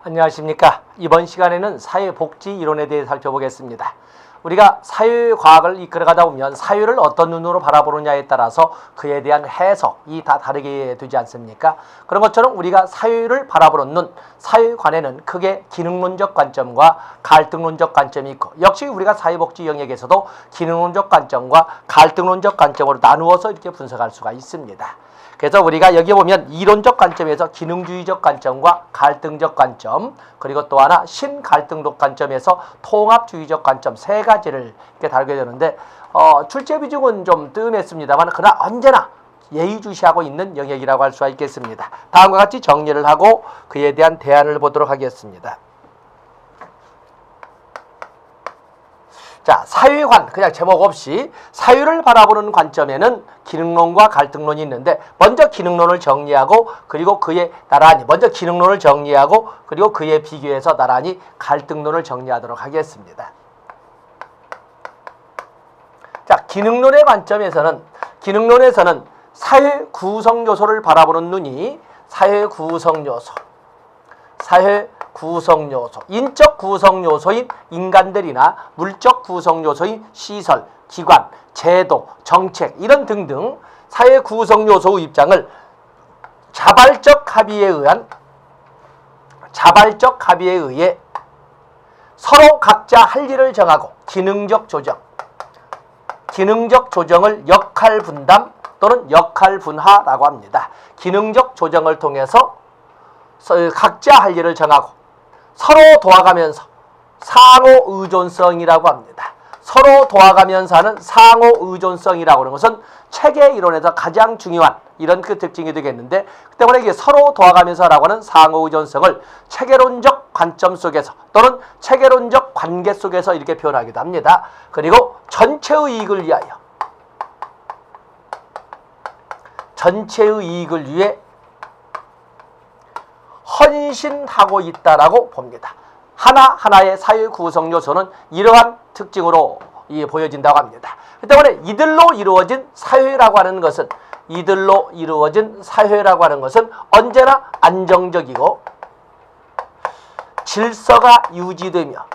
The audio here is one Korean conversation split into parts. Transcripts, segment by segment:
안녕하십니까. 이번 시간에는 사회복지 이론에 대해 살펴보겠습니다. 우리가 사회과학을 이끌어가다 보면 사회를 어떤 눈으로 바라보느냐에 따라서 그에 대한 해석이 다 다르게 되지 않습니까? 그런 것처럼 우리가 사회를 바라보는 눈, 사회관에는 크게 기능론적 관점과 갈등론적 관점이 있고, 역시 우리가 사회복지 영역에서도 기능론적 관점과 갈등론적 관점으로 나누어서 이렇게 분석할 수가 있습니다. 그래서 우리가 여기 보면 이론적 관점에서 기능주의적 관점과 갈등적 관점, 그리고 또 하나 신갈등적 관점에서 통합주의적 관점 세 가지를 이렇게 다루게 되는데, 출제 비중은 좀 뜸했습니다만 그러나 언제나 예의주시하고 있는 영역이라고 할 수가 있겠습니다. 다음과 같이 정리를 하고 그에 대한 대안을 보도록 하겠습니다. 자, 사회관, 그냥 제목 없이 사회를 바라보는 관점에는 기능론과 갈등론이 있는데, 먼저 기능론을 정리하고 그리고 그에 나란히 먼저 기능론을 정리하고 그리고 그에 비교해서 나란히 갈등론을 정리하도록 하겠습니다. 자, 기능론의 관점에서는 사회 구성 요소를 바라보는 눈이 사회 구성 요소, 인적 구성 요소인 인간들이나 물적 구성 요소인 시설, 기관, 제도, 정책 이런 등등 사회 구성 요소의 입장을 자발적 합의에 의해 서로 각자 할 일을 정하고 기능적 조정을 역할 분담 또는 역할 분화라고 합니다. 기능적 조정을 통해서 각자 할 일을 정하고 서로 도와가면서 상호 의존성이라고 합니다. 서로 도와가면서 하는 상호 의존성이라고 하는 것은 체계 이론에서 가장 중요한 이런 그 특징이 되겠는데, 그 때문에 이게 서로 도와가면서라고 하는 상호 의존성을 체계론적 관점 속에서 또는 체계론적 관계 속에서 이렇게 표현하기도 합니다. 그리고 전체의 이익을 위해 헌신하고 있다라고 봅니다. 하나하나의 사회 구성 요소는 이러한 특징으로 보여진다고 합니다. 그 때문에 이들로 이루어진 사회라고 하는 것은 언제나 안정적이고 질서가 유지되며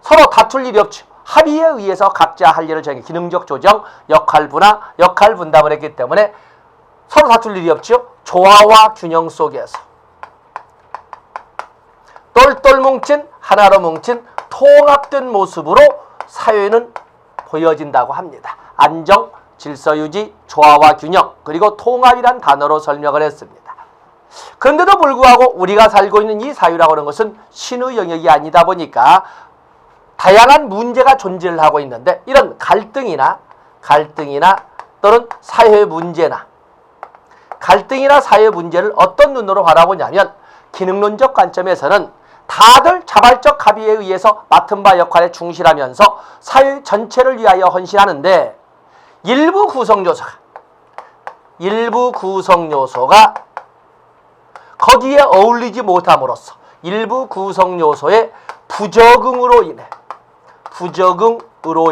서로 다툴 일이 없죠. 합의에 의해서 각자 할 일을 정해 기능적 조정, 역할 분화, 역할 분담을 했기 때문에 서로 다툴 일이 없죠. 조화와 균형 속에서 똘똘 뭉친, 하나로 뭉친 통합된 모습으로 사회는 보여진다고 합니다. 안정, 질서 유지, 조화와 균형, 그리고 통합이란 단어로 설명을 했습니다. 그런데도 불구하고 우리가 살고 있는 이 사회라고 하는 것은 신의 영역이 아니다 보니까 다양한 문제가 존재를 하고 있는데, 이런 갈등이나 또는 사회 문제나 문제를 어떤 눈으로 바라보냐면, 기능론적 관점에서는 다들 자발적 합의에 의해서 맡은 바 역할에 충실하면서 사회 전체를 위하여 헌신하는데, 일부 구성 요소가 거기에 어울리지 못함으로써 일부 구성 요소의 부적응으로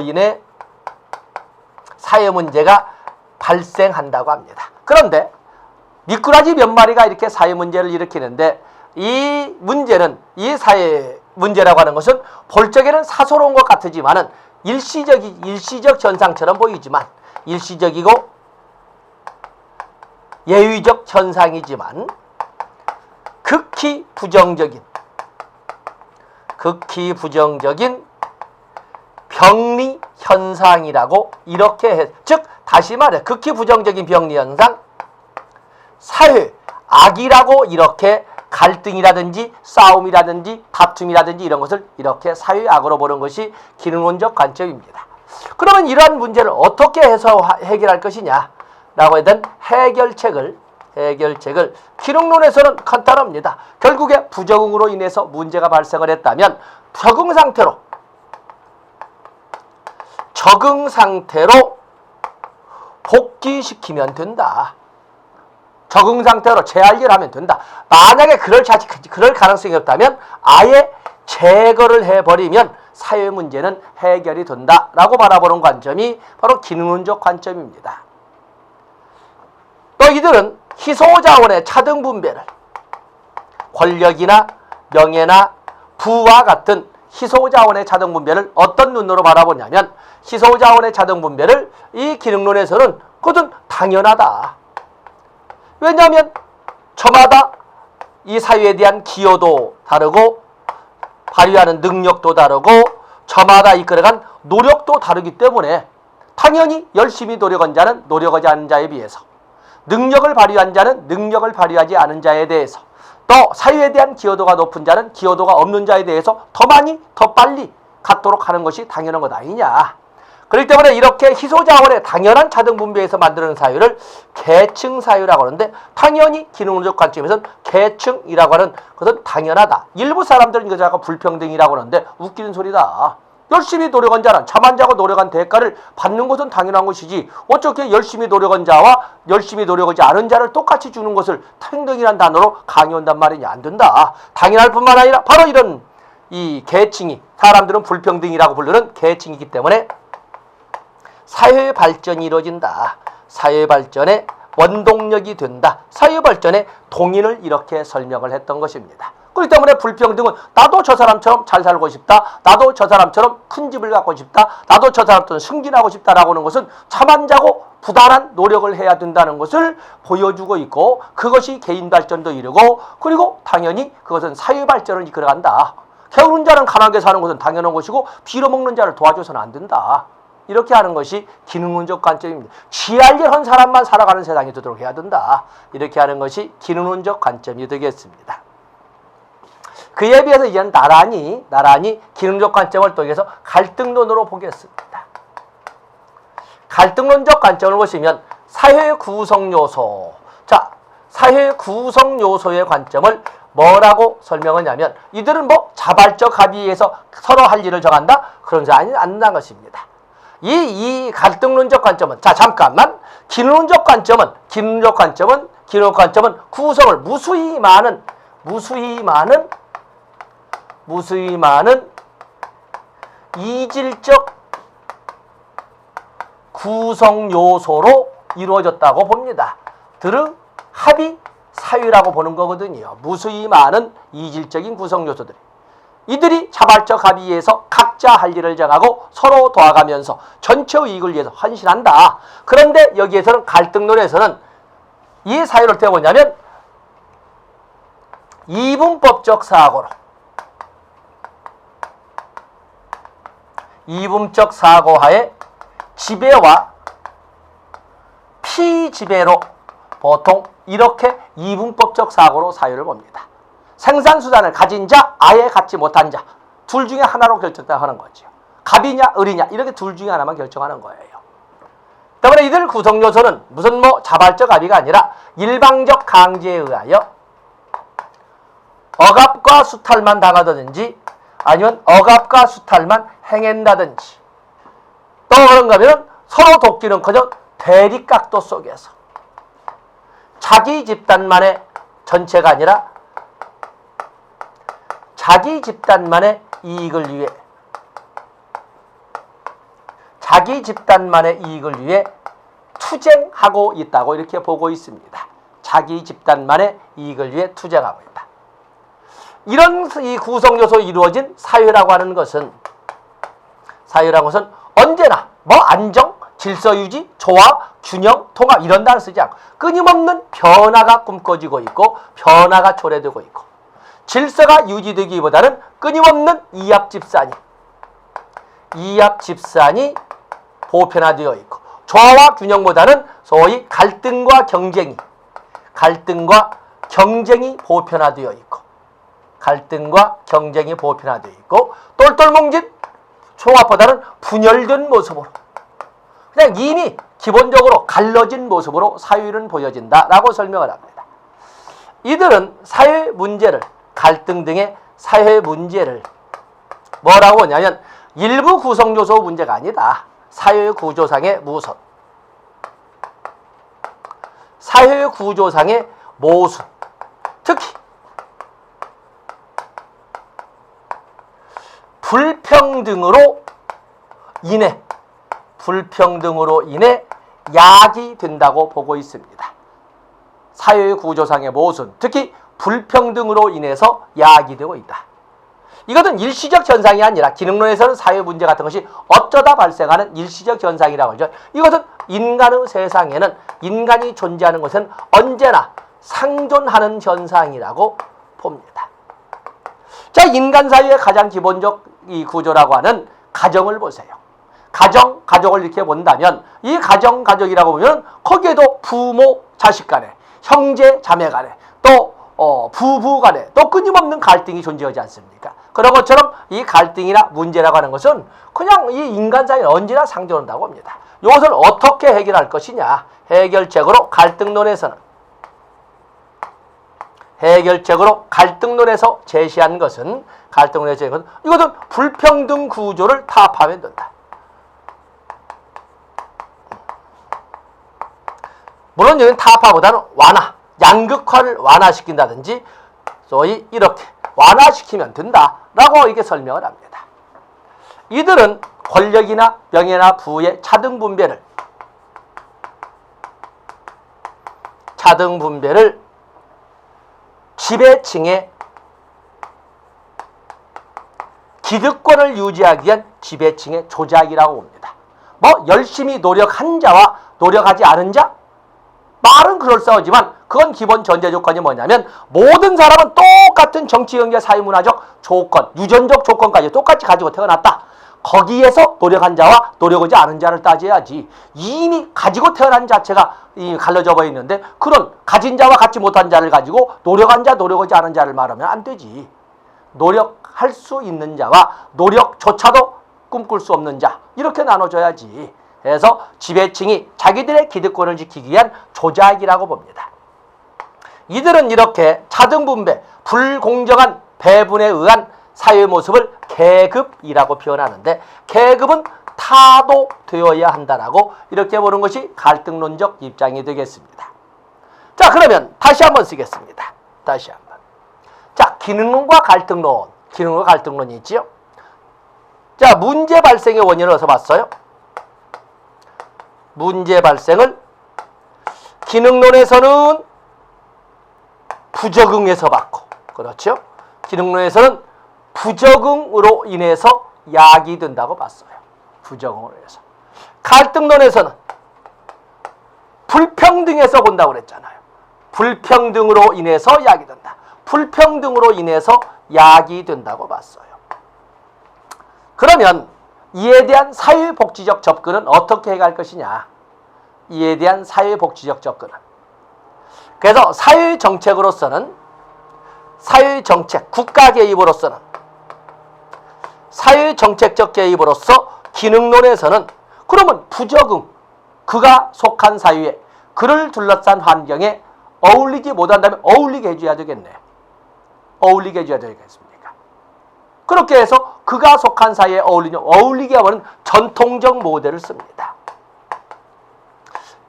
인해 사회 문제가 발생한다고 합니다. 그런데 미꾸라지 몇 마리가 이렇게 사회 문제를 일으키는데, 이 사회 문제라고 하는 것은 볼 적에는 사소로운 것 같지만은 일시적 현상처럼 보이지만, 일시적이고 예외적 현상이지만 극히 부정적인 병리 현상이라고 즉 다시 말해 극히 부정적인 병리 현상, 사회 악이라고 이렇게 갈등이라든지 싸움이라든지 다툼이라든지 이런 것을 이렇게 사회악으로 보는 것이 기능론적 관점입니다. 그러면 이러한 문제를 어떻게 해서 해결할 것이냐라고 하던 해결책을 기능론에서는 간단합니다. 결국에 부적응으로 인해서 문제가 발생을 했다면 적응 상태로 복귀시키면 된다. 적응 상태로 재활기를 하면 된다. 만약에 그럴 가능성이 없다면 아예 제거를 해버리면 사회 문제는 해결이 된다라고 바라보는 관점이 바로 기능론적 관점입니다. 또 이들은 희소자원의 차등 분배를 권력이나 명예나 부와 같은 희소자원의 자동분배를 어떤 눈으로 바라보냐면 희소자원의 자동분배를 이 기능론에서는 그것은 당연하다. 왜냐하면 저마다 이 사회에 대한 기여도 다르고 발휘하는 능력도 다르고 저마다 이끌어간 노력도 다르기 때문에 당연히 열심히 노력한 자는 노력하지 않은 자에 비해서 능력을 발휘한 자는 능력을 발휘하지 않은 자에 대해서 또 사회에 대한 기여도가 높은 자는 기여도가 없는 자에 대해서 더 많이 더 빨리 갖도록 하는 것이 당연한 것 아니냐. 그렇기 때문에 이렇게 희소자원의 당연한 자등분배에서 만드는 사유를 계층사유라고 하는데 당연히 기능론적 관점에서는 계층이라고 하는 것은 당연하다. 일부 사람들은 이거 자꾸 불평등이라고 하는데 웃기는 소리다. 열심히 노력한 자는 잠 안 자고 노력한 대가를 받는 것은 당연한 것이지 어떻게 열심히 노력한 자와 열심히 노력하지 않은 자를 똑같이 주는 것을 평등이라는 단어로 강요한단 말이냐. 안 된다. 당연할 뿐만 아니라 바로 이런 이 계층이 사람들은 불평등이라고 부르는 계층이기 때문에 사회 발전이 이루어진다. 사회 발전의 원동력이 된다. 사회 발전의 동인을 이렇게 설명을 했던 것입니다. 그렇기 때문에 불평등은 나도 저 사람처럼 잘 살고 싶다. 나도 저 사람처럼 큰 집을 갖고 싶다. 나도 저 사람처럼 승진하고 싶다라고 하는 것은 잠 안 자고 부단한 노력을 해야 된다는 것을 보여주고 있고 그것이 개인 발전도 이루고 그리고 당연히 그것은 사회 발전을 이끌어간다. 게으른 자는 가난하게 사는 것은 당연한 것이고 빌어먹는 자를 도와줘서는 안 된다. 이렇게 하는 것이 기능론적 관점입니다. 지할 일 한 사람만 살아가는 세상이 되도록 해야 된다. 이렇게 하는 것이 기능론적 관점이 되겠습니다. 그에 비해서 이제는 나란히 기능적 관점을 통해서 갈등론으로 보겠습니다. 갈등론적 관점을 보시면 사회 구성 요소. 자, 사회 구성 요소의 관점을 뭐라고 설명하냐면 이들은 뭐 자발적 합의에서 서로 할 일을 정한다? 그런 것이 아니라는 것입니다. 이 갈등론적 관점은 자 잠깐만 기능론적 관점은 구성을 무수히 많은 이질적 구성 요소로 이루어졌다고 봅니다. 들은 합의 사유라고 보는 거거든요. 무수히 많은 이질적인 구성 요소들. 이들이 자발적 합의에서 각자 할 일을 정하고 서로 도와가면서 전체 이익을 위해서 헌신한다. 그런데 여기에서는 갈등론에서는 이 사유를 어떻게 보냐면 이분법적 사고로 이분적 사고하에 지배와 피지배로 보통 이렇게 이분법적 사고로 사유를 봅니다. 생산수단을 가진 자, 아예 갖지 못한 자, 둘 중에 하나로 결정하는 거죠. 갑이냐, 을이냐, 이렇게 둘 중에 하나만 결정하는 거예요. 때문에 이들 구성요소는 무슨 자발적 합의가 아니라 일방적 강제에 의하여 억압과 수탈만 당하든지 아니면 억압과 수탈만 행한다든지 또 그런가 하면 서로 돕기는커녕 대립각도 속에서 자기 집단만의 전체가 아니라 자기 집단만의 이익을 위해 투쟁하고 있다고 이렇게 보고 있습니다. 자기 집단만의 이익을 위해 투쟁하고 있다. 이런 이 구성요소 이루어진 사회라고 하는 것은 언제나 안정, 질서유지, 조화, 균형, 통합 이런 단어 쓰지 않고 끊임없는 변화가 꿈꿔지고 있고 변화가 초래되고 있고 질서가 유지되기보다는 끊임없는 이합집산이 보편화되어 있고 조화와 균형보다는 소위 갈등과 경쟁이 보편화되어 있고 똘똘 뭉친 총합보다는 분열된 모습으로 그냥 이미 기본적으로 갈라진 모습으로 사유는 보여진다라고 설명을 합니다. 이들은 사회 문제를 갈등 등의 사회 문제를 뭐라고 하냐면 일부 구성 요소 문제가 아니다. 사회 구조상의 모순, 특히 불평등으로 인해 약이 된다고 보고 있습니다. 사회 구조상의 모순, 특히 불평등으로 인해서 야기되고 있다. 이것은 일시적 현상이 아니라 기능론에서는 사회 문제 같은 것이 어쩌다 발생하는 일시적 현상이라고 하죠. 이것은 인간의 세상에는, 인간이 존재하는 것은 언제나 상존하는 현상이라고 봅니다. 자, 인간 사회의 가장 기본적 이 구조라고 하는 가정을 보세요. 가족을 이렇게 본다면 이 가족이라고 보면 거기에도 부모, 자식 간에, 형제, 자매 간에, 또 부부 간에 또 끊임없는 갈등이 존재하지 않습니까? 그런 것처럼 이 갈등이나 문제라고 하는 것은 그냥 이 인간 사회에 언제나 상존한다고 합니다. 이것을 어떻게 해결할 것이냐? 해결책으로 갈등론에서 제시한 것은, 이것은 불평등 구조를 타파하면 된다. 물론 여기는 타파보다는 완화, 양극화를 완화시킨다든지 소위 이렇게 완화시키면 된다라고 이렇게 설명을 합니다. 이들은 권력이나 명예나 부의 차등 분배를 지배층의 기득권을 유지하기 위한 지배층의 조작이라고 봅니다. 뭐 열심히 노력한 자와 노력하지 않은 자, 말은 그럴싸하지만 그건 기본 전제 조건이 뭐냐면 모든 사람은 똑같은 정치, 경제, 사회, 문화적 조건, 유전적 조건까지 똑같이 가지고 태어났다. 거기에서 노력한 자와 노력하지 않은 자를 따져야지. 이미 가지고 태어난 자체가 갈라져 버려 있는데 그런 가진 자와 갖지 못한 자를 가지고 노력한 자, 노력하지 않은 자를 말하면 안 되지. 노력할 수 있는 자와 노력조차도 꿈꿀 수 없는 자, 이렇게 나눠줘야지. 그래서 지배층이 자기들의 기득권을 지키기 위한 조작이라고 봅니다. 이들은 이렇게 차등분배, 불공정한 배분에 의한 사회 모습을 계급이라고 표현하는데, 계급은 타도되어야 한다라고 이렇게 보는 것이 갈등론적 입장이 되겠습니다. 자, 그러면 다시 한번 쓰겠습니다. 다시 한번. 자, 기능론과 갈등론이 있지요. 자, 문제 발생의 원인을 어디서 봤어요? 문제 발생을 기능론에서는 부적응에서 봤고, 그렇죠? 기능론에서는 부적응으로 인해서 야기된다고 봤어요. 부적응으로 인해서. 갈등론에서는 불평등에서 본다고 그랬잖아요. 불평등으로 인해서 야기된다. 불평등으로 인해서 야기된다고 봤어요. 그러면 이에 대한 사회복지적 접근은 어떻게 해갈 것이냐? 이에 대한 사회복지적 접근은. 그래서 국가 개입으로서는, 사회정책적 개입으로서 기능론에서는 그러면 부적응, 그가 속한 사회에, 그를 둘러싼 환경에 어울리지 못한다면 어울리게 해줘야 되겠네. 어울리게 해줘야 되겠습니까? 그렇게 해서 그가 속한 사회에 어울리게 하면 전통적 모델을 씁니다.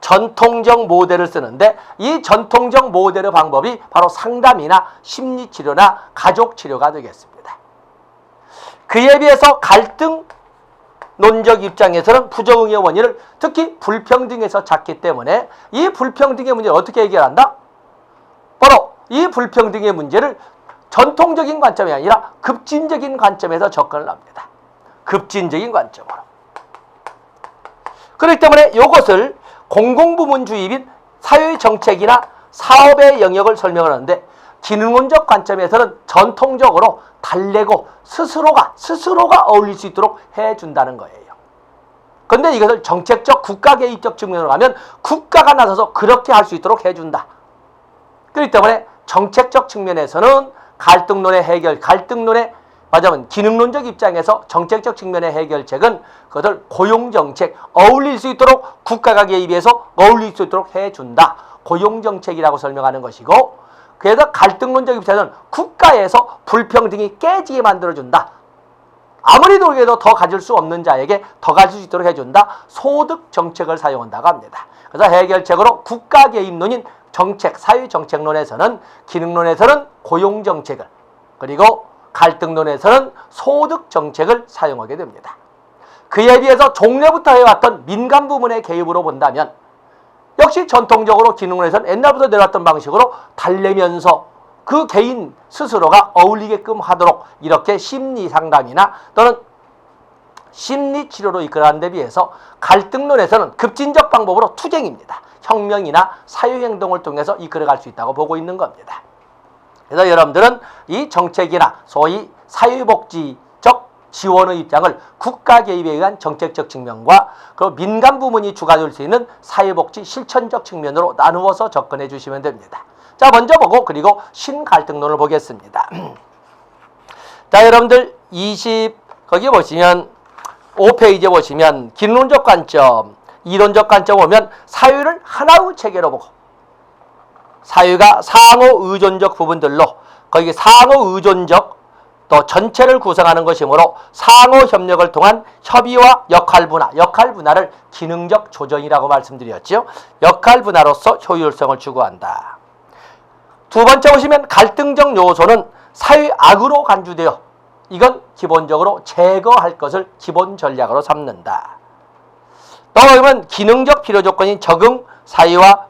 전통적 모델을 쓰는데 이 전통적 모델의 방법이 바로 상담이나 심리치료나 가족치료가 되겠습니다. 그에 비해서 갈등론적 입장에서는 부적응의 원인을 특히 불평등에서 찾기 때문에 이 불평등의 문제를 어떻게 해결한다? 바로 이 불평등의 문제를 전통적인 관점이 아니라 급진적인 관점에서 접근을 합니다. 급진적인 관점으로. 그렇기 때문에 이것을 공공부문주의 사회정책이나 사업의 영역을 설명하는데 기능론적 관점에서는 전통적으로 달래고 스스로가 어울릴 수 있도록 해준다는 거예요. 그런데 이것을 정책적 국가 개입적 측면으로 가면 국가가 나서서 그렇게 할 수 있도록 해준다. 그렇기 때문에 정책적 측면에서는 맞아면 기능론적 입장에서 정책적 측면의 해결책은 그것을 고용정책, 어울릴 수 있도록 국가가 개입해서 어울릴 수 있도록 해준다. 고용정책이라고 설명하는 것이고, 그래서 갈등론적 입장에서는 국가에서 불평등이 깨지게 만들어준다. 아무리 노력해도 더 가질 수 없는 자에게 더 가질 수 있도록 해준다. 소득정책을 사용한다고 합니다. 그래서 해결책으로 국가 개입론인 정책, 사회정책론에서는, 기능론에서는 고용정책을, 그리고 갈등론에서는 소득정책을 사용하게 됩니다. 그에 비해서 종래부터 해왔던 민간 부문의 개입으로 본다면 역시 전통적으로 기능론에서는 옛날부터 내려왔던 방식으로 달래면서 그 개인 스스로가 어울리게끔 하도록 이렇게 심리 상담이나 또는 심리 치료로 이끌어가는 데 비해서 갈등론에서는 급진적 방법으로 투쟁입니다. 혁명이나 사회행동을 통해서 이끌어갈 수 있다고 보고 있는 겁니다. 그래서 여러분들은 이 정책이나 소위 사회복지적 지원의 입장을 국가 개입에 의한 정책적 측면과 그 민간 부문이 주관할 수 있는 사회복지 실천적 측면으로 나누어서 접근해 주시면 됩니다. 자, 먼저 보고 그리고 신갈등론을 보겠습니다. 자, 여러분들 거기 보시면 5페이지에 보시면 기능론적 관점, 이론적 관점 보면 사유를 하나의 체계로 보고 사유가 상호 의존적 부분들로 거기 상호 의존적 또 전체를 구성하는 것이므로 상호 협력을 통한 협의와 역할 분화, 역할 분화를 기능적 조정이라고 말씀드렸죠. 역할 분화로서 효율성을 추구한다. 두 번째 보시면 갈등적 요소는 사회 악으로 간주되어 이건 기본적으로 제거할 것을 기본 전략으로 삼는다. 또 보면 기능적 필요 조건인 적응, 사회와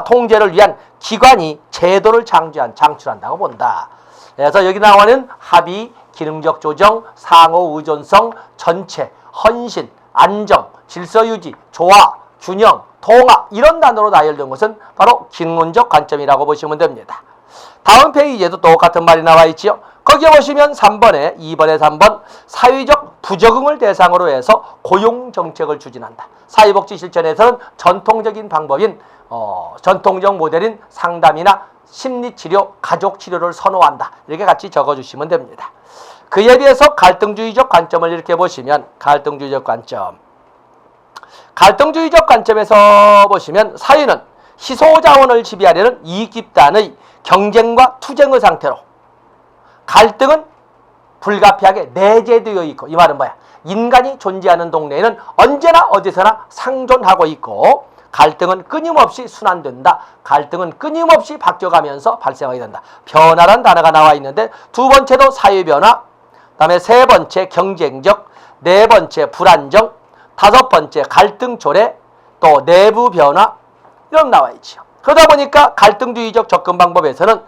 통제를 위한 기관이 제도를 창출한다고 본다. 그래서 여기 나오는 합의, 기능적 조정, 상호 의존성, 전체, 헌신, 안정, 질서 유지, 조화, 균형, 통합 이런 단어로 나열된 것은 바로 기능론적 관점이라고 보시면 됩니다. 다음 페이지에도 똑같은 말이 나와 있지요. 거기에 보시면 3번에 2번에 3번 사회적 부적응을 대상으로 해서 고용정책을 추진한다. 사회복지 실천에서는 전통적인 방법인 전통적 모델인 상담이나 심리치료, 가족치료를 선호한다. 이렇게 같이 적어주시면 됩니다. 그에 비해서 갈등주의적 관점을 이렇게 보시면 갈등주의적 관점에서 보시면 사회는 희소자원을 지배하려는 이익집단의 경쟁과 투쟁의 상태로 갈등은 불가피하게 내재되어 있고, 이 말은 뭐야? 인간이 존재하는 동네에는 언제나 어디서나 상존하고 있고 갈등은 끊임없이 순환된다. 갈등은 끊임없이 바뀌어가면서 발생하게 된다. 변화란 단어가 나와 있는데 두 번째도 사회변화, 그 다음에 세 번째 경쟁적, 네 번째 불안정, 다섯 번째 갈등 조례, 또 내부 변화 이런 나와 있죠. 그러다 보니까 갈등주의적 접근 방법에서는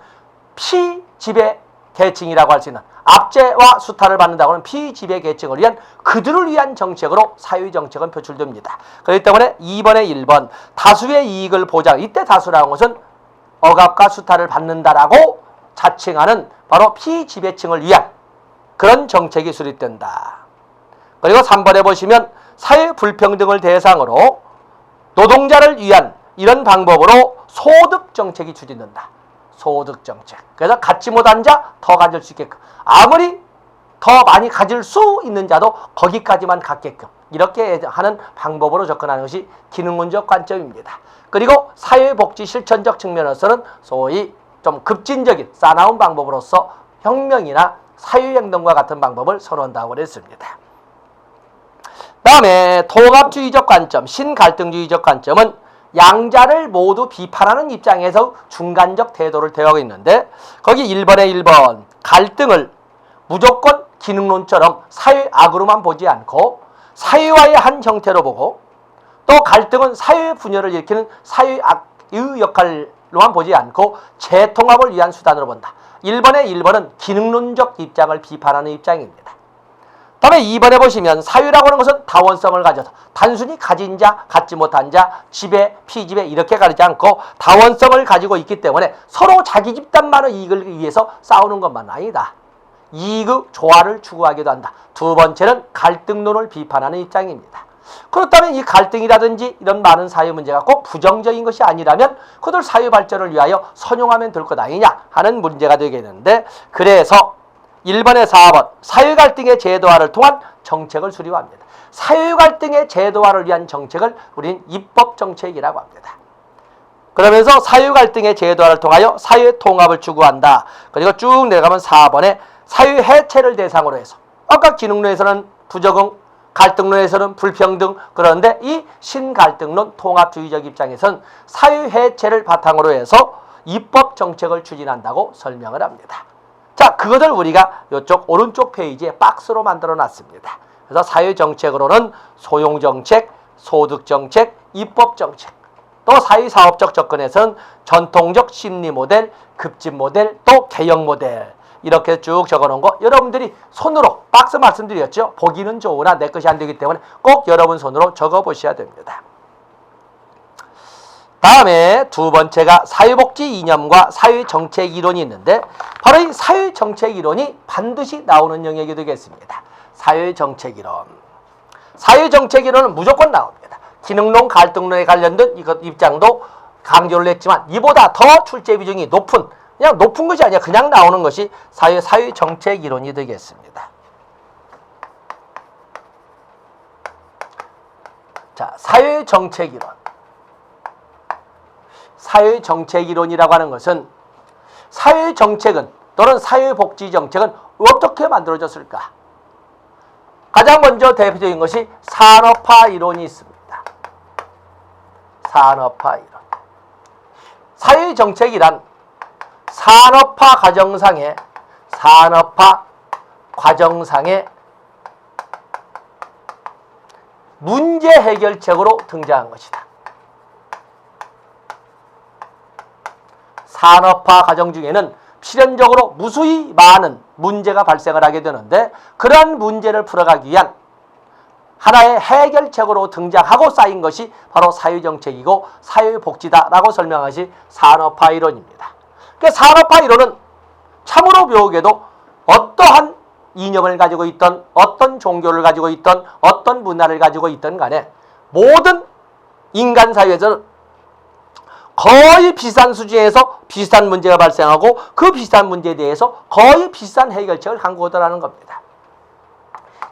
피지배 계층이라고 할 수 있는 압제와 수탈을 받는다고 하는 피지배 계층을 위한 그들을 위한 정책으로 사회정책은 표출됩니다. 그렇기 때문에 2번에 1번 다수의 이익을 보장, 이때 다수라는 것은 억압과 수탈을 받는다라고 자칭하는 바로 피지배층을 위한 그런 정책이 수립된다. 그리고 3번에 보시면 사회 불평등을 대상으로 노동자를 위한 이런 방법으로 소득 정책이 추진된다. 소득 정책. 그래서 갖지 못한 자 더 가질 수 있게끔, 아무리 더 많이 가질 수 있는 자도 거기까지만 갖게끔 이렇게 하는 방법으로 접근하는 것이 기능론적 관점입니다. 그리고 사회복지 실천적 측면에서는 소위 좀 급진적인 싸나운 방법으로서 혁명이나 사회행동과 같은 방법을 선호한다고 그랬습니다. 다음에 통합주의적 관점, 신갈등주의적 관점은 양자를 모두 비판하는 입장에서 중간적 태도를 대하고 있는데 거기 1번에 1번 갈등을 무조건 기능론처럼 사회악으로만 보지 않고 사회와의 한 형태로 보고 또 갈등은 사회 분열을 일으키는 사회악의 역할로만 보지 않고 재통합을 위한 수단으로 본다. 1번은 기능론적 입장을 비판하는 입장입니다. 다음에 2번에 보시면 사유라고 하는 것은 다원성을 가져서 단순히 가진 자, 갖지 못한 자, 지배, 피지배 이렇게 가리지 않고 다원성을 가지고 있기 때문에 서로 자기 집단만의 이익을 위해서 싸우는 것만 아니다. 이익의 조화를 추구하기도 한다. 두 번째는 갈등론을 비판하는 입장입니다. 그렇다면 이 갈등이라든지 이런 많은 사회 문제가 꼭 부정적인 것이 아니라면 그들 사회 발전을 위하여 선용하면 될 것 아니냐 하는 문제가 되겠는데, 그래서 1번에 4번 사회갈등의 제도화를 통한 정책을 수립합니다. 사회갈등의 제도화를 위한 정책을 우리는 입법정책이라고 합니다. 그러면서 사회갈등의 제도화를 통하여 사회통합을 추구한다. 그리고 쭉 내려가면 4번에 사회해체를 대상으로 해서, 아까 기능론에서는 부적응, 갈등론에서는 불평등, 그런데 이 신갈등론 통합주의적 입장에서는 사회해체를 바탕으로 해서 입법정책을 추진한다고 설명을 합니다. 자, 그것을 우리가 이쪽 오른쪽 페이지에 박스로 만들어 놨습니다. 그래서 사회정책으로는 소용정책, 소득정책, 입법정책, 또 사회사업적 접근에서는 전통적 심리 모델, 급진 모델, 또 개혁 모델 이렇게 쭉 적어놓은 거 여러분들이 손으로 박스 말씀드렸죠. 보기는 좋으나 내 것이 안 되기 때문에 꼭 여러분 손으로 적어보셔야 됩니다. 다음에 두 번째가 사회복지 이념과 사회정책 이론이 있는데 바로 이 사회정책 이론이 반드시 나오는 영역이 되겠습니다. 사회정책 이론. 사회정책 이론은 무조건 나옵니다. 기능론, 갈등론에 관련된 이것 입장도 강조를 했지만 이보다 더 출제 비중이 높은, 그냥 높은 것이 아니라 그냥 나오는 것이 사회정책 이론이 되겠습니다. 자, 사회정책 이론. 사회정책 이론이라고 하는 것은 사회정책은 또는 사회복지정책은 어떻게 만들어졌을까? 가장 먼저 대표적인 것이 산업화 이론이 있습니다. 산업화 이론. 사회정책이란 산업화 과정상의 문제 해결책으로 등장한 것이다. 산업화 과정 중에는 필연적으로 무수히 많은 문제가 발생을 하게 되는데 그러한 문제를 풀어가기 위한 하나의 해결책으로 등장하고 쌓인 것이 바로 사회정책이고 사회복지다라고 설명하시 산업화 이론입니다. 그러니까 산업화 이론은 참으로 묘하게도 어떠한 이념을 가지고 있던 어떤 종교를 가지고 있던 어떤 문화를 가지고 있던 간에 모든 인간 사회에서는 거의 비슷한 수준에서 비슷한 문제가 발생하고 그 비슷한 문제에 대해서 거의 비슷한 해결책을 강구하더라는 겁니다.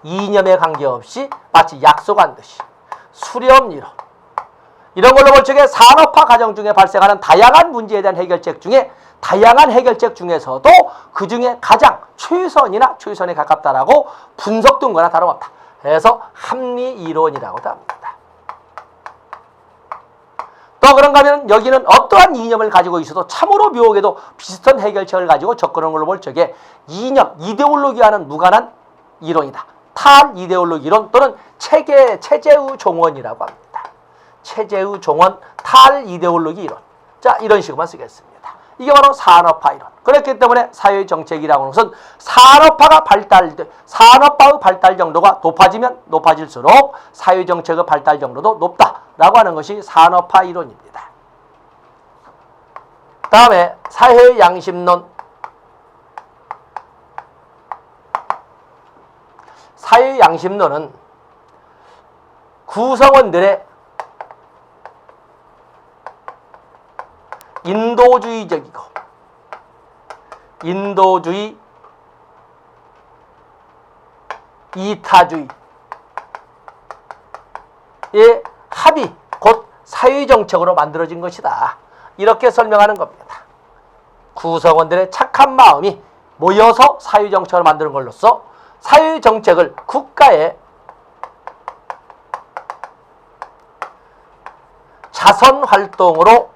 이념에 관계없이 마치 약속한 듯이 수렴 이론 이런 걸로 볼 적에 산업화 과정 중에 발생하는 다양한 문제에 대한 해결책 중에서도 그 중에 가장 최선에 가깝다라고 분석된 거나 다름없다. 그래서 합리 이론이라고도 합니다. 또 그런가 하면 여기는 어떠한 이념을 가지고 있어도 참으로 묘하게도 비슷한 해결책을 가지고 접근하는 걸로 볼 적에 이념, 이데올로기와는 무관한 이론이다. 탈이데올로기 이론 또는 체제의 종원이라고 합니다. 체제의 종원, 탈이데올로기 이론. 자, 이런 식으로만 쓰겠습니다. 이게 바로 산업화 이론. 그렇기 때문에 사회정책이라고 하는 것은 산업화의 발달 정도가 높아지면 높아질수록 사회정책의 발달 정도도 높다라고 하는 것이 산업화 이론입니다. 다음에 사회양심론. 사회양심론은 구성원들의 인도주의, 이타주의의 합이 곧 사회정책으로 만들어진 것이다. 이렇게 설명하는 겁니다. 구성원들의 착한 마음이 모여서 사회정책을 만드는 걸로써 사회정책을 국가의 자선활동으로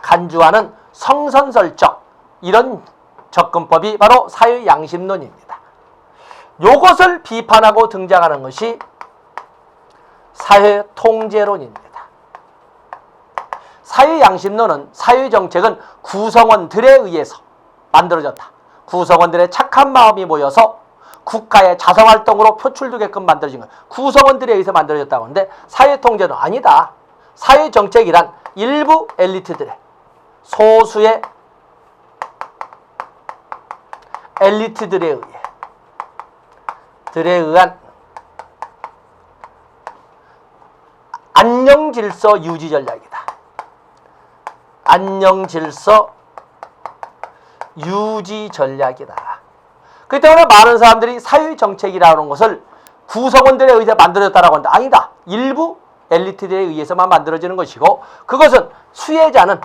간주하는 성선설적 이런 접근법이 바로 사회양심론입니다. 요것을 비판하고 등장하는 것이 사회통제론입니다. 사회양심론은 사회정책은 구성원들에 의해서 만들어졌다. 구성원들의 착한 마음이 모여서 국가의 자선활동으로 표출되게끔 만들어진 것. 구성원들에 의해서 만들어졌다고 하는데 사회통제는 아니다. 사회정책이란 일부 엘리트들의 소수의 엘리트들에 의한 안녕질서 유지 전략이다. 안녕질서 유지 전략이다. 그렇기 때문에 많은 사람들이 사회정책이라는 것을 구성원들에 의해 만들어졌다라고 하는데 아니다. 일부 엘리트들에 의해서만 만들어지는 것이고 그것은 수혜자는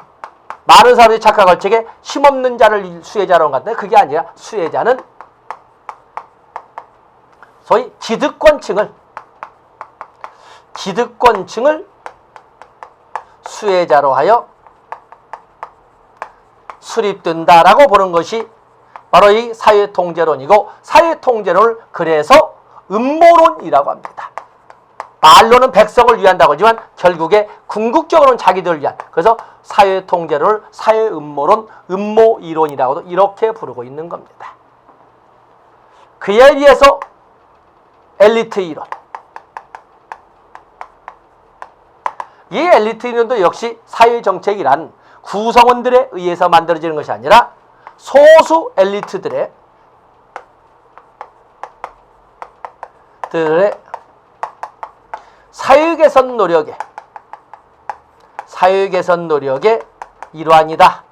많은 사람들이 착각할 적에 힘없는 자를 수혜자라고 하는데 그게 아니라 수혜자는 소위 기득권층을 수혜자로 하여 수립된다라고 보는 것이 바로 이 사회통제론이고 사회통제론을 그래서 음모론이라고 합니다. 말로는 백성을 위한다고 하지만 결국에 궁극적으로는 자기들을 위한, 그래서 사회통제를 사회음모론, 음모이론이라고도 이렇게 부르고 있는 겁니다. 그에 비해서 엘리트 이론, 이 엘리트 이론도 역시 사회정책이란 구성원들에 의해서 만들어지는 것이 아니라 소수 엘리트들의 사회개선 노력의 일환이다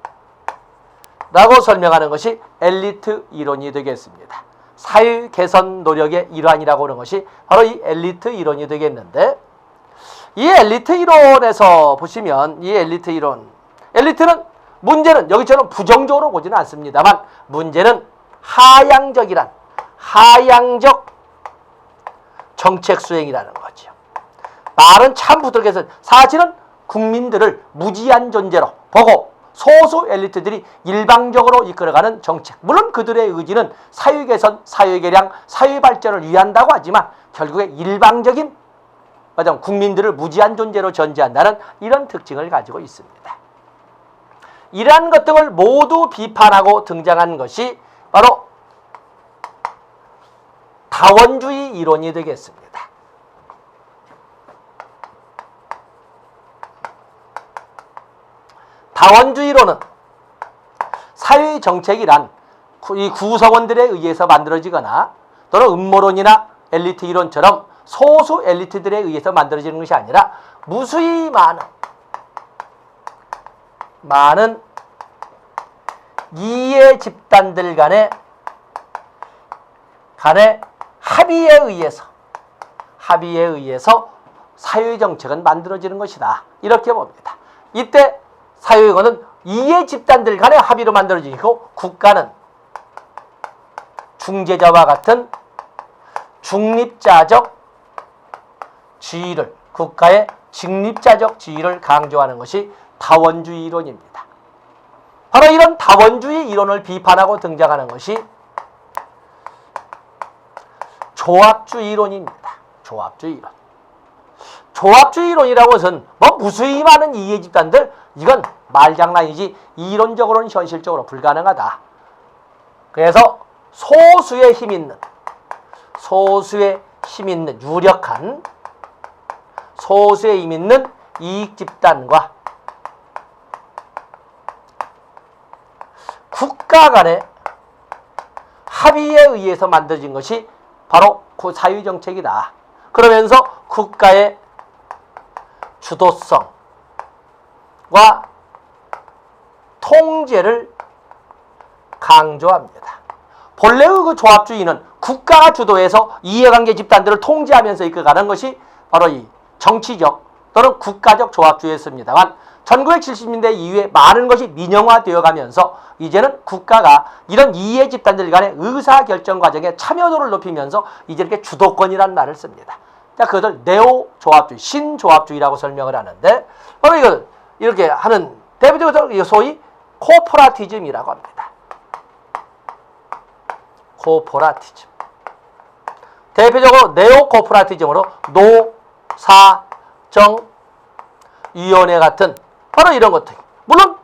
라고 설명하는 것이 엘리트 이론이 되겠습니다. 사회개선 노력의 일환이라고 하는 것이 바로 이 엘리트 이론이 되겠는데, 이 엘리트 이론에서 보시면 이 엘리트는 문제는 여기처럼 부정적으로 보지는 않습니다만 문제는 하향적 정책 수행이라는 거죠. 말은 참 부드럽게 사실은 국민들을 무지한 존재로 보고 소수 엘리트들이 일방적으로 이끌어가는 정책, 물론 그들의 의지는 사회개선, 사회개량, 사회발전을 위한다고 하지만 결국에 일방적인 국민들을 무지한 존재로 전제한다는 이런 특징을 가지고 있습니다. 이러한 것들을 모두 비판하고 등장한 것이 바로 다원주의 이론이 되겠습니다. 다원주의론은 사회정책이란 이 구성원들에 의해서 만들어지거나 또는 음모론이나 엘리트 이론처럼 소수 엘리트들에 의해서 만들어지는 것이 아니라 무수히 많은 이해 집단들 간의 합의에 의해서 사회정책은 만들어지는 것이다, 이렇게 봅니다. 이때 사회의원은 이해 집단들 간의 합의로 만들어지고 국가는 중재자와 같은 중립자적 지위를, 국가의 중립자적 지위를 강조하는 것이 다원주의 이론입니다. 바로 이런 다원주의 이론을 비판하고 등장하는 것이 조합주의 이론입니다. 조합주의 이론이라고 해서는 무수히 많은 이해 집단들, 이건 말장난이지 이론적으로는 현실적으로 불가능하다. 그래서 소수의 힘 있는 유력한 소수의 힘 있는 이익 집단과 국가 간의 합의에 의해서 만들어진 것이 바로 그 사회정책이다. 그러면서 국가의 주도성과 통제를 강조합니다. 본래의 그 조합주의는 국가가 주도해서 이해관계 집단들을 통제하면서 이끌어가는 것이 바로 이 정치적 또는 국가적 조합주의였습니다만 1970년대 이후에 많은 것이 민영화되어 가면서 이제는 국가가 이런 이해 집단들 간의 의사결정 과정에 참여도를 높이면서 이제 이렇게 주도권이라는 말을 씁니다. 자, 그것을 네오 조합주의, 신조합주의라고 설명을 하는데, 바로 이걸 이렇게 하는 대표적으로 소위 코퍼라티즘이라고 합니다. 코퍼라티즘. 대표적으로 네오 코퍼라티즘으로 노사정위원회 같은 바로 이런 것들. 물론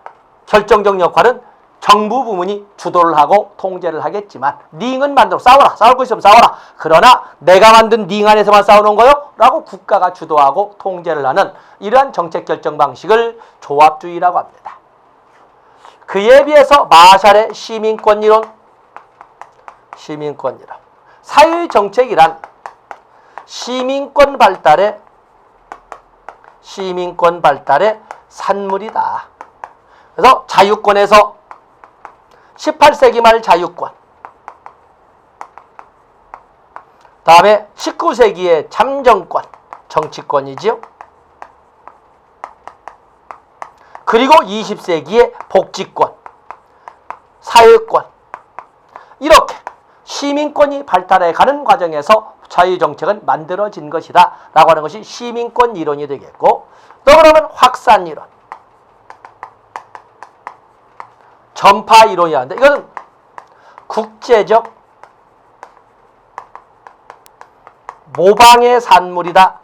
결정적 역할은 정부 부문이 주도를 하고 통제를 하겠지만, 링은 만들어 싸워라, 싸울 거 있으면 싸워라. 그러나 내가 만든 링 안에서만 싸우는 거요? 라고 국가가 주도하고 통제를 하는 이러한 정책 결정 방식을 조합주의라고 합니다. 그에 비해서 마샬의 시민권이론. 사회정책이란 시민권 발달의 산물이다. 그래서 자유권에서 18세기 말 자유권, 다음에 19세기의 참정권, 정치권이지요. 그리고 20세기의 복지권, 사회권, 이렇게 시민권이 발달해가는 과정에서 자유정책은 만들어진 것이다 라고 하는 것이 시민권 이론이 되겠고, 또 그러면 확산 이론, 전파 이론이라는데, 이거는 국제적 모방의 산물이다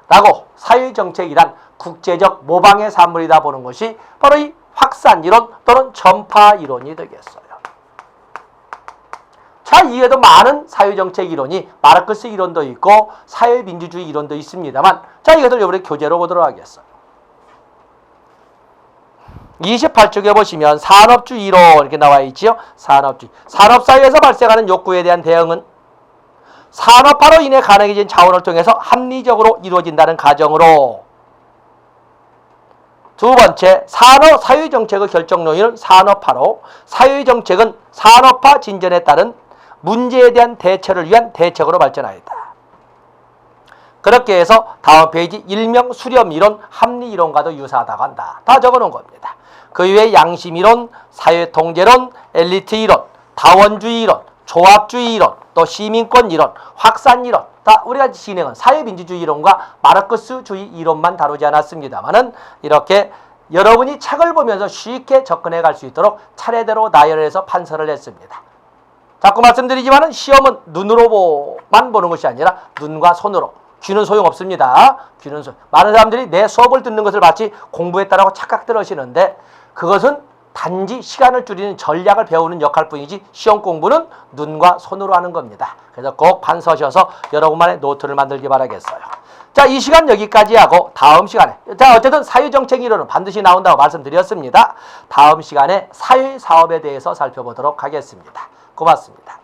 라고 사회정책이란 국제적 모방의 산물이다 보는 것이 바로 이 확산이론 또는 전파이론이 되겠어요. 자, 이에도 많은 사회정책 이론이 마르크스 이론도 있고 사회민주주의 이론도 있습니다만, 자, 이것을 이번에 교재로 보도록 하겠어요. 28쪽에 보시면 산업주의 이론 이렇게 나와 있지요. 산업주의. 산업사회에서 발생하는 욕구에 대한 대응은 산업화로 인해 가능해진 자원을 통해서 합리적으로 이루어진다는 가정으로. 두 번째, 사회정책의 결정 요인은 산업화로, 사회정책은 산업화 진전에 따른 문제에 대한 대처를 위한 대책으로 발전하였다. 그렇게 해서 다음 페이지 일명 수렴이론, 합리이론과도 유사하다고 한다. 다 적어놓은 겁니다. 그 이외에 양심이론, 사회통제론, 엘리트이론, 다원주의이론, 조합주의이론, 또 시민권이론, 확산이론, 다 우리가 진행한 사회민주주의 이론과 마르크스주의 이론만 다루지 않았습니다만은 이렇게 여러분이 책을 보면서 쉽게 접근해 갈 수 있도록 차례대로 나열해서 판서를 했습니다. 자꾸 말씀드리지만은 시험은 눈으로만 보는 것이 아니라 눈과 손으로. 귀는 소용없습니다. 귀는 많은 사람들이 내 수업을 듣는 것을 마치 공부했다라고 착각들 하시는데 그것은 단지 시간을 줄이는 전략을 배우는 역할뿐이지 시험 공부는 눈과 손으로 하는 겁니다. 그래서 꼭 판서셔서 여러분만의 노트를 만들기 바라겠어요. 자, 이 시간 여기까지 하고 다음 시간에, 자, 어쨌든 사회정책 이론은 반드시 나온다고 말씀드렸습니다. 다음 시간에 사회사업에 대해서 살펴보도록 하겠습니다. 고맙습니다.